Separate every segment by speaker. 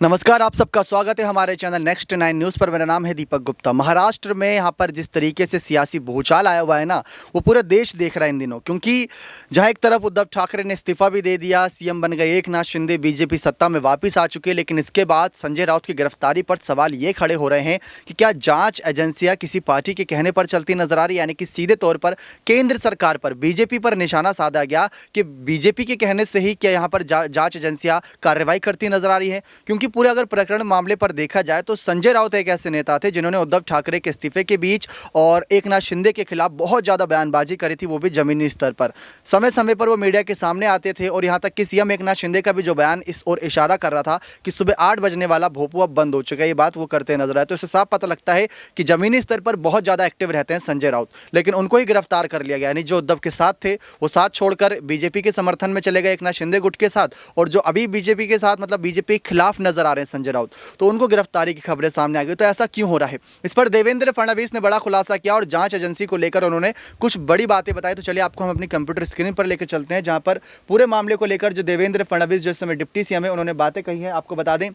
Speaker 1: नमस्कार, आप सबका स्वागत है हमारे चैनल नेक्स्ट 9 न्यूज़ पर। मेरा नाम है दीपक गुप्ता। महाराष्ट्र में यहाँ पर जिस तरीके से सियासी भूचाल आया हुआ है ना, वो पूरा देश देख रहा है इन दिनों। क्योंकि जहाँ एक तरफ उद्धव ठाकरे ने इस्तीफा भी दे दिया, सीएम बन गए एकनाथ शिंदे, बीजेपी सत्ता में वापस आ चुके, लेकिन इसके बाद संजय राउत की गिरफ्तारी पर सवाल ये खड़े हो रहे हैं कि क्या जाँच एजेंसियाँ किसी पार्टी के कहने पर चलती नजर आ रही, यानी कि सीधे तौर पर केंद्र सरकार पर, बीजेपी पर निशाना साधा गया कि बीजेपी के कहने से ही क्या यहाँ पर जाँच एजेंसियाँ कार्रवाई करती नजर आ रही है। क्योंकि पूरे अगर प्रकरण मामले पर देखा जाए तो संजय राउत एक ऐसे नेता थे जिन्होंने उद्धव ठाकरे के इस्तीफे के बीच और एकनाथ शिंदे के खिलाफ बहुत ज़्यादा बयानबाजी करी थी, वो भी जमीनी स्तर पर। समय समय पर वो मीडिया के सामने आते थे और यहाँ तक कि सीएम एकनाथ शिंदे का भी जो बयान इस ओर इशारा कर रहा था कि सुबह 8 बजने वाला भोपू अब बंद हो चुका है, ये बात वो करते नजर आए। तो इससे साफ पता लगता है कि जमीनी स्तर पर बहुत ज़्यादा एक्टिव रहते हैं संजय राउत। लेकिन उनको ही गिरफ्तार कर लिया गया, यानी जो उद्धव के साथ थे वो साथ छोड़कर बीजेपी के समर्थन में चले गए एकनाथ शिंदे गुट के साथ, और जो अभी बीजेपी के साथ मतलब बीजेपी के खिलाफ नजर आ रहे हैं संजय राउत, तो उनको गिरफ्तारी की खबरें सामने आ गई। तो ऐसा क्यों हो रहा है, इस पर देवेंद्र फडणवीस ने बड़ा खुलासा किया और जांच एजेंसी को लेकर उन्होंने कुछ बड़ी बातें बताई। तो चलिए आपको हम अपनी कंप्यूटर स्क्रीन पर लेकर चलते हैं, जहां पर पूरे मामले को लेकर जो देवेंद्र फडणवीस जो इस समय डिप्टी सीएम है, उन्होंने बातें कही हैं। आपको बता दें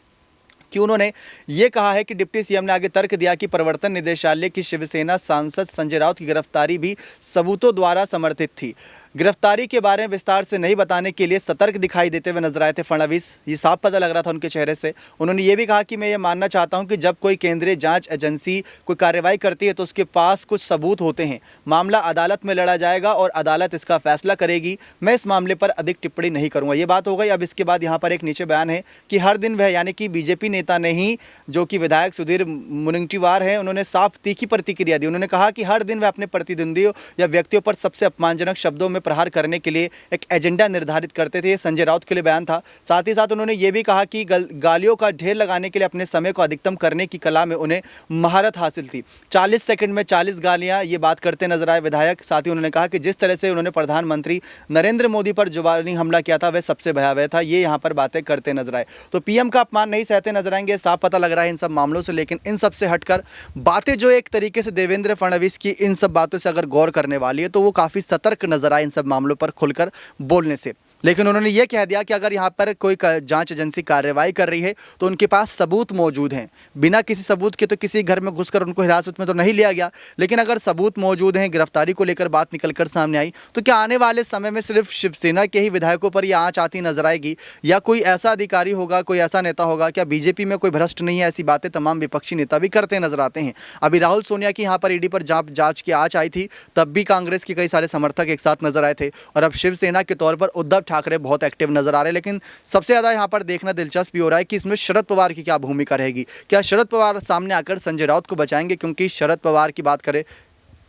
Speaker 1: कि उन्होंने ये कहा है कि डिप्टी सीएम ने आगे तर्क दिया कि प्रवर्तन निदेशालय की शिवसेना सांसद संजय राउत की गिरफ्तारी भी सबूतों द्वारा समर्थित थी। गिरफ्तारी के बारे में विस्तार से नहीं बताने के लिए सतर्क दिखाई देते हुए नजर आए थे फडणवीस, ये साफ पता लग रहा था उनके चेहरे से। उन्होंने ये भी कहा कि मैं ये मानना चाहता हूं कि जब कोई केंद्रीय जांच एजेंसी कोई कार्रवाई करती है तो उसके पास कुछ सबूत होते हैं। मामला अदालत में लड़ा जाएगा और अदालत इसका फैसला करेगी। मैं इस मामले पर अधिक टिप्पणी नहीं करूँगा। ये बात हो गई। अब इसके बाद यहाँ पर एक नीचे बयान है कि हर दिन वह, यानी कि बीजेपी नेता ने ही, जो कि विधायक सुधीर मुनगंटीवार हैं, उन्होंने साफ तीखी प्रतिक्रिया दी। उन्होंने कहा कि हर दिन वह अपने प्रतिद्वंदियों या व्यक्तियों पर सबसे अपमानजनक शब्दों में प्रहार करने के लिए एक एजेंडा निर्धारित करते थे। संजय राउत के लिए बयान था। साथ ही साथ उन्होंने ये भी कहा कि गालियों का ढेर लगाने के लिए अपने समय को अधिकतम करने की कला में उन्हें महारत हासिल थी। 40 सेकंड में 40 गालियां, ये बात करते नजर आए विधायक। साथ ही उन्होंने कहा कि जिस तरह से उन्होंने प्रधानमंत्री नरेंद्र मोदी पर जुबानी हमला किया था वह सबसे भयावह था। ये यहाँ पर बातें करते नजर आए। तो पीएम का अपमान नहीं सहते नजर आएंगे, साफ पता लग रहा है इन सब मामलों से। लेकिन इन सब से हटकर बातें जो एक तरीके से देवेंद्र फडणवीस की इन सब बातों से अगर गौर करने वाली है तो वो काफ़ी सतर्क नजर आए इन सब मामलों पर खुलकर बोलने से। लेकिन उन्होंने ये कह दिया कि अगर यहाँ पर कोई जांच एजेंसी कार्रवाई कर रही है तो उनके पास सबूत मौजूद हैं। बिना किसी सबूत के तो किसी घर में घुसकर उनको हिरासत में तो नहीं लिया गया, लेकिन अगर सबूत मौजूद हैं, गिरफ्तारी को लेकर बात निकलकर सामने आई, तो क्या आने वाले समय में सिर्फ शिवसेना के ही विधायकों पर यह आँच आती नजर आएगी, या कोई ऐसा अधिकारी होगा, कोई ऐसा नेता होगा? क्या बीजेपी में कोई भ्रष्ट नहीं है? ऐसी बातें तमाम विपक्षी नेता भी करते नजर आते हैं। अभी राहुल सोनिया की यहाँ पर ईडी पर जांच की आँच आई थी, तब भी कांग्रेस के कई सारे समर्थक एक साथ नजर आए थे, और अब शिवसेना के तौर पर उद्धव ठाकरे बहुत एक्टिव नजर आ रहे हैं। लेकिन सबसे ज्यादा यहां पर देखना दिलचस्प हो रहा है कि इसमें शरद पवार की क्या भूमिका रहेगी। क्या शरद पवार सामने आकर संजय राउत को बचाएंगे? क्योंकि शरद पवार की बात करें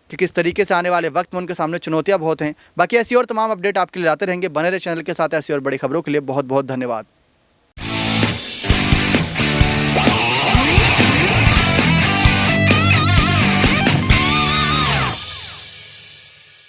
Speaker 1: कि किस तरीके से आने वाले वक्त में उनके सामने चुनौतियां बहुत हैं। बाकी ऐसी और तमाम अपडेट आपके लिए लाते रहेंगे। बने रहे चैनल के साथ ऐसी और बड़ी खबरों के लिए। बहुत बहुत धन्यवाद।